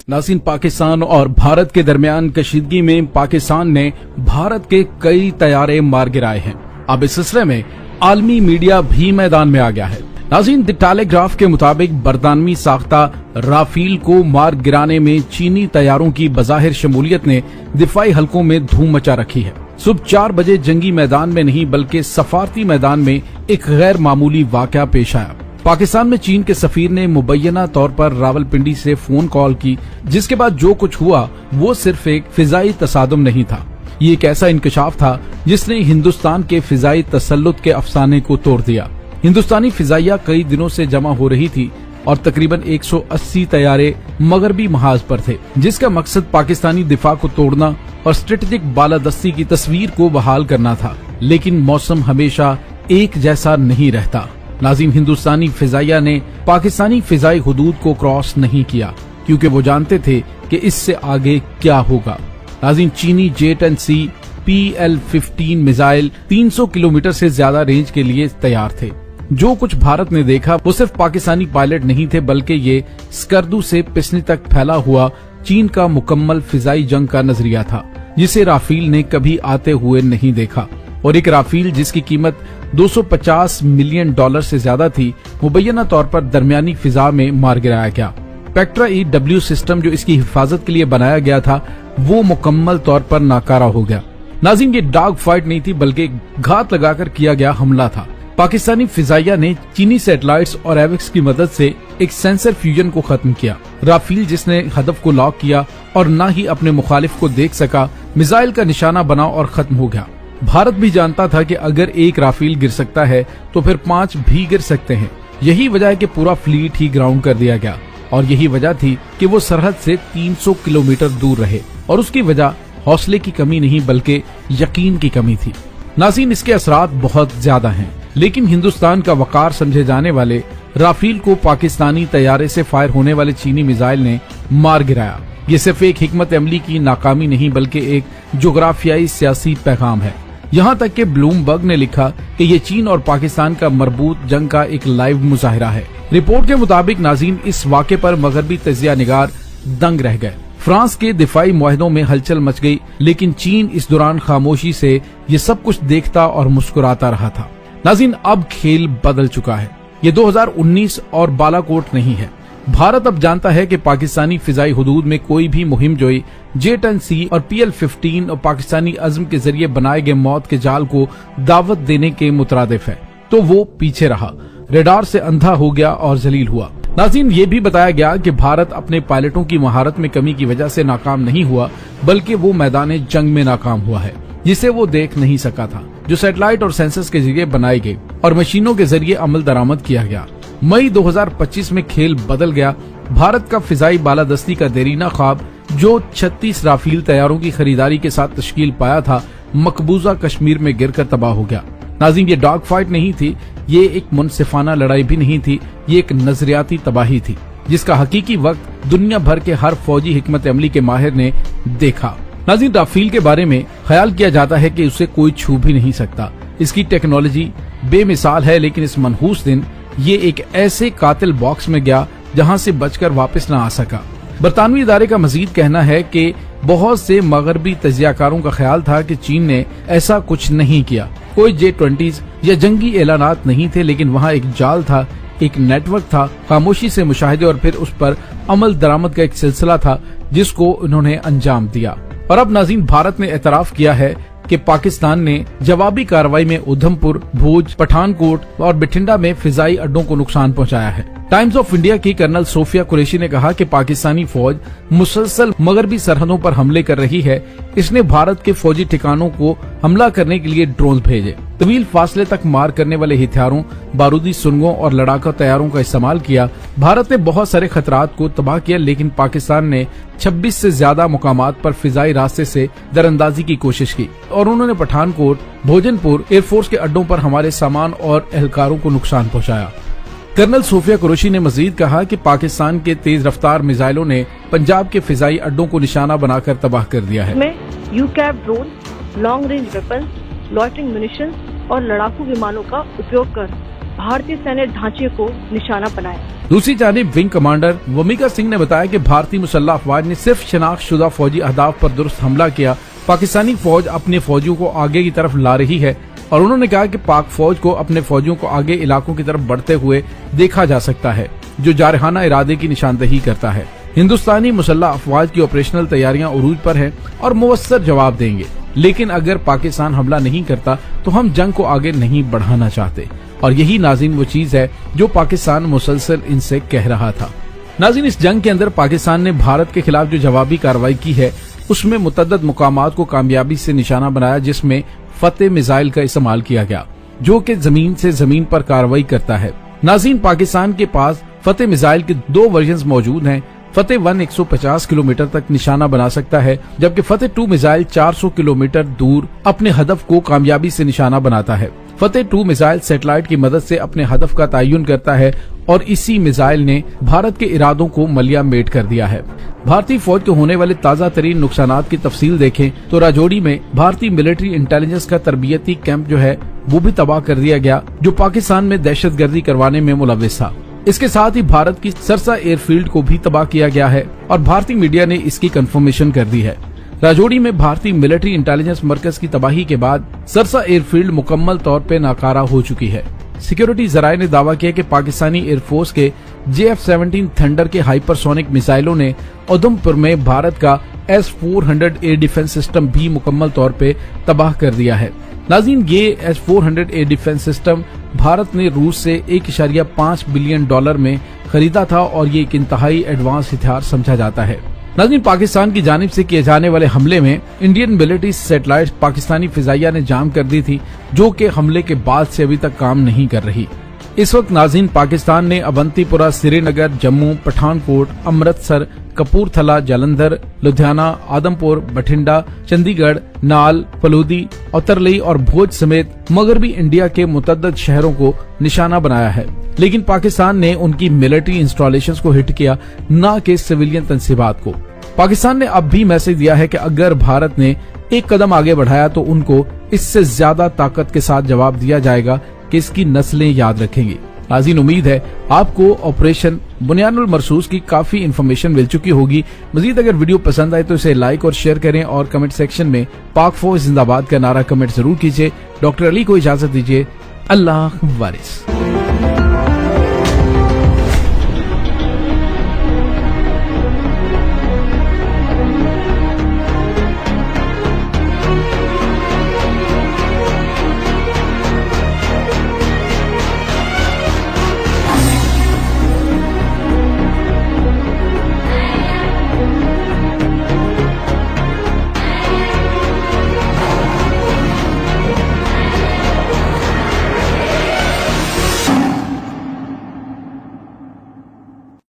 नाज़रीन, पाकिस्तान और भारत के दरमियान कशीदगी में पाकिस्तान ने भारत के कई तैयारे मार गिराए हैं। अब इस सिलसिले में आलमी मीडिया भी मैदान में आ गया है। नाज़रीन, द टेलीग्राफ के मुताबिक बरतानवी साख्ता राफेल को मार गिराने में चीनी तैयारों की बज़ाहिर शमूलियत ने दिफाई हलकों में धूम मचा रखी है। सुबह 4 बजे जंगी मैदान में नहीं बल्कि सफारती मैदान में एक गैर मामूली वाक़या पेश आया। पाकिस्तान में चीन के सफीर ने मुबैना तौर पर रावलपिंडी से फोन कॉल की, जिसके बाद जो कुछ हुआ वो सिर्फ एक फिजाई तसादुम नहीं था। ये एक ऐसा इंकशाफ था जिसने हिंदुस्तान के फिजाई तसल्लुत के अफसाने को तोड़ दिया। हिंदुस्तानी फिजाइया कई दिनों से जमा हो रही थी और तकरीबन 180 तैयारे मगरबी महाज पर थे, जिसका मकसद पाकिस्तानी दिफा को तोड़ना और स्ट्रेटेजिक बालादस्ती की तस्वीर को बहाल करना था। लेकिन मौसम हमेशा एक जैसा नहीं रहता। नाज़रीन, हिंदुस्तानी फिजाइया ने पाकिस्तानी फिजाई हुदूद को क्रॉस नहीं किया क्योंकि वो जानते थे कि इससे आगे क्या होगा। नाज़रीन, चीनी J-10C PL-15 मिसाइल 300 किलोमीटर से ज्यादा रेंज के लिए तैयार थे। जो कुछ भारत ने देखा वो सिर्फ पाकिस्तानी पायलट नहीं थे बल्कि ये स्कर्दू से पिसनी तक फैला हुआ चीन का मुकम्मल फिजाई जंग का नजरिया था, जिसे राफेल ने कभी आते हुए नहीं देखा। और एक राफेल जिसकी कीमत $250 मिलियन से ज्यादा थी, मुबैना तौर पर दरमियानी फिजा में मार गिराया गया। पेक्ट्रा EW सिस्टम जो इसकी हिफाजत के लिए बनाया गया था वो मुकम्मल तौर पर नाकारा हो गया। नाज़रीन, ये डॉग फाइट नहीं थी बल्कि घात लगाकर किया गया हमला था। पाकिस्तानी फिजाइया ने चीनी सैटेलाइट्स और एविक्स की मदद से एक सेंसर फ्यूजन को खत्म किया। राफेल जिसने हदफ को लॉक किया और न ही अपने मुखालिफ को देख सका, मिसाइल का निशाना बना और खत्म हो गया। भारत भी जानता था कि अगर एक राफेल गिर सकता है तो फिर 5 भी गिर सकते हैं। यही वजह है कि पूरा फ्लीट ही ग्राउंड कर दिया गया और यही वजह थी कि वो सरहद से 300 किलोमीटर दूर रहे और उसकी वजह हौसले की कमी नहीं बल्कि यकीन की कमी थी। नाज़रीन, इसके असरात बहुत ज्यादा हैं, लेकिन हिंदुस्तान का वकार समझे जाने वाले राफेल को पाकिस्तानी तैयारे से फायर होने वाले चीनी मिसाइल ने मार गिराया। ये सिर्फ एक हिकमत अमली की नाकामी नहीं बल्कि एक जोग्राफियाई सियासी पैगाम है। यहाँ तक कि ब्लूमबर्ग ने लिखा कि ये चीन और पाकिस्तान का मरबूत जंग का एक लाइव मुजाहिरा है। रिपोर्ट के मुताबिक नाज़रीन, इस वाक़े पर मगरबी तजिया निगार दंग रह गए। फ्रांस के दिफाई मुआहदों में हलचल मच गई, लेकिन चीन इस दौरान खामोशी से ये सब कुछ देखता और मुस्कुराता रहा था। नाज़रीन, अब खेल बदल चुका है। ये 2019 और बालाकोट नहीं है। भारत अब जानता है कि पाकिस्तानी फिजाई हुदूद में कोई भी मुहिम जोई J-10C और PL-15 और पाकिस्तानी अज़्म के जरिए बनाए गए मौत के जाल को दावत देने के मुतरादिफ है, तो वो पीछे रहा, रेडार से अंधा हो गया और जलील हुआ। नाज़रीन, ये भी बताया गया कि भारत अपने पायलटों की महारत में कमी की वजह से नाकाम नहीं हुआ बल्कि वो मैदान जंग में नाकाम हुआ है जिसे वो देख नहीं सका था, जो सैटेलाइट और सेंसर्स के जरिए बनाई गई और मशीनों के जरिए अमल दरामद किया गया। मई 2025 में खेल बदल गया। भारत का फिजाई बालादस्ती का देरीना ख्वाब जो 36 राफेल तैयारों की खरीदारी के साथ तश्कील पाया था, मकबूजा कश्मीर में गिरकर तबाह हो गया। नाज़रीन, ये डॉग फाइट नहीं थी, ये एक मुनसिफाना लड़ाई भी नहीं थी, ये एक नजरियाती तबाही थी जिसका हकीकी वक्त दुनिया भर के हर फौजी हिकमत अमली के माहिर ने देखा। नाज़रीन, राफेल के बारे में ख्याल किया जाता है कि उसे कोई छू भी नहीं सकता। इसकी टेक्नोलॉजी बेमिसाल है, लेकिन इस मनहूस दिन ये एक ऐसे कातिल बॉक्स में गया जहां से बचकर वापस न आ सका। बरतानवी इदारे का मजीद कहना है कि बहुत से मगरबी तजियाकारों का ख्याल था कि चीन ने ऐसा कुछ नहीं किया। कोई J-20s या जंगी ऐलानात नहीं थे, लेकिन वहाँ एक जाल था, एक नेटवर्क था, खामोशी से मुशाहिदे और फिर उस पर अमल दरामद का एक सिलसिला था जिसको उन्होंने अंजाम दिया। और अब नाज़रीन, भारत ने एतराफ किया है कि पाकिस्तान ने जवाबी कार्रवाई में उधमपुर, भूज, पठानकोट और बठिंडा में फिजाई अड्डों को नुकसान पहुंचाया है। टाइम्स ऑफ इंडिया की कर्नल सोफिया कुरैशी ने कहा कि पाकिस्तानी फौज मुसलसल मगरबी सरहदों पर हमले कर रही है। इसने भारत के फौजी ठिकानों को हमला करने के लिए ड्रोन भेजे, तवील फासले तक मार करने वाले हथियारों, बारूदी सुरंगों और लड़ाका तैयारों का इस्तेमाल किया। भारत ने बहुत सारे खतरात को तबाह किया, लेकिन पाकिस्तान ने 26 से ज्यादा मुकामात पर फिजाई रास्ते से दरअंदाजी की कोशिश की और उन्होंने पठानकोट, भोजनपुर एयरफोर्स के अड्डों पर हमारे सामान और एहलकारों को नुकसान पहुंचाया। कर्नल सोफिया कुरैशी ने मजीद कहा कि पाकिस्तान के तेज रफ्तार मिसाइलों ने पंजाब के फिजाई अड्डों को निशाना बनाकर तबाह कर दिया है। UCAV drone, long range weapon, loitering munitions और लड़ाकू विमानों का उपयोग कर भारतीय सैन्य ढांचे को निशाना बनाया। दूसरी जानिब विंग कमांडर वमिका सिंह ने बताया कि भारतीय मुसल्लह अफवाज ने सिर्फ शनाख्तशुदा फौजी अहदाफ पर दुरुस्त हमला किया। पाकिस्तानी फौज अपने फौजियों को आगे की तरफ ला रही है और उन्होंने कहा कि पाक फौज को अपने फौजियों को आगे इलाकों की तरफ बढ़ते हुए देखा जा सकता है, जो जारहाना इरादे की निशानदही करता है। हिंदुस्तानी मुसल्लह अफवाज की ऑपरेशनल तैयारियां उरूज पर है और मुवस्सर जवाब देंगे, लेकिन अगर पाकिस्तान हमला नहीं करता तो हम जंग को आगे नहीं बढ़ाना चाहते और यही नाज़रीन वो चीज है जो पाकिस्तान मुसलसल इनसे कह रहा था। नाज़रीन, इस जंग के अंदर पाकिस्तान ने भारत के खिलाफ जो जवाबी कार्रवाई की है उसमें मुतअद्दिद मुकामात को कामयाबी से निशाना बनाया, जिसमें फतेह मिसाइल का इस्तेमाल किया गया जो कि जमीन से जमीन पर कार्रवाई करता है। नाज़रीन, पाकिस्तान के पास फतेह मिसाइल के 2 वर्जन्स मौजूद हैं। फतेह 1 150 किलोमीटर तक निशाना बना सकता है, जबकि फतेह 2 मिसाइल 400 किलोमीटर दूर अपने हदफ को कामयाबी से निशाना बनाता है। फतेह 2 मिसाइल सैटेलाइट की मदद से अपने हदफ का तयन करता है और इसी मिसाइल ने भारत के इरादों को मलिया मेट कर दिया है। भारतीय फौज के होने वाले ताज़ा तरीन नुकसानात की तफसील देखें तो राजौरी में भारतीय मिलिट्री इंटेलिजेंस का तरबियती कैंप जो है वो भी तबाह कर दिया गया, जो पाकिस्तान में दहशतगर्दी करवाने में मुलव्विस था। इसके साथ ही भारत की सरसा एयरफील्ड को भी तबाह किया गया है और भारतीय मीडिया ने इसकी कंफर्मेशन कर दी है। राजौरी में भारतीय मिलिट्री इंटेलिजेंस मरकज की तबाही के बाद सरसा एयरफील्ड मुकम्मल तौर पर नाकारा हो चुकी है। सिक्योरिटी जराये ने दावा किया कि पाकिस्तानी एयरफोर्स के JF-17 थंडर के हाइपरसोनिक मिसाइलों ने उधमपुर में भारत का S-400 एयर डिफेंस सिस्टम भी मुकम्मल तौर पे तबाह कर दिया है। नाज़रीन, ये S-400 air defence system Bharat ने रूस से $1.5 बिलियन में खरीदा था और ये एक इंतहाई एडवांस हथियार समझा जाता है। नाज़रीन, पाकिस्तान की जानिब से किए जाने वाले हमले में इंडियन मिलिट्री सैटेलाइट पाकिस्तानी फिजाइया ने जाम कर दी थी, जो कि हमले के बाद से अभी तक काम नहीं कर रही। इस वक्त नाज़रीन, पाकिस्तान ने अवंतीपुरा, श्रीनगर, जम्मू, पठानकोट, अमृतसर, कपूरथला, जालंधर, लुधियाना, आदमपुर, बठिंडा, चंडीगढ़, नाल, फलूदी, औतरलई और भोज समेत मगरबी इंडिया के मुतअद्दिद शहरों को निशाना बनाया है, लेकिन पाकिस्तान ने उनकी मिलिट्री इंस्टॉलेशंस को हिट किया, न कि सिविलियन तंसीबात को। पाकिस्तान ने अब भी मैसेज दिया है कि अगर भारत ने एक कदम आगे बढ़ाया तो उनको इससे ज्यादा ताकत के साथ जवाब दिया जाएगा कि इसकी नस्लें याद रखेंगी। नाज़रीन, उम्मीद है आपको ऑपरेशन बुनियानुल मरसूस की काफी इन्फॉर्मेशन मिल चुकी होगी। मजीद अगर वीडियो पसंद आए तो इसे लाइक और शेयर करें और कमेंट सेक्शन में पाक फौज जिंदाबाद का नारा कमेंट जरूर कीजिए। डॉक्टर अली को इजाजत दीजिए। अल्लाह वारिस।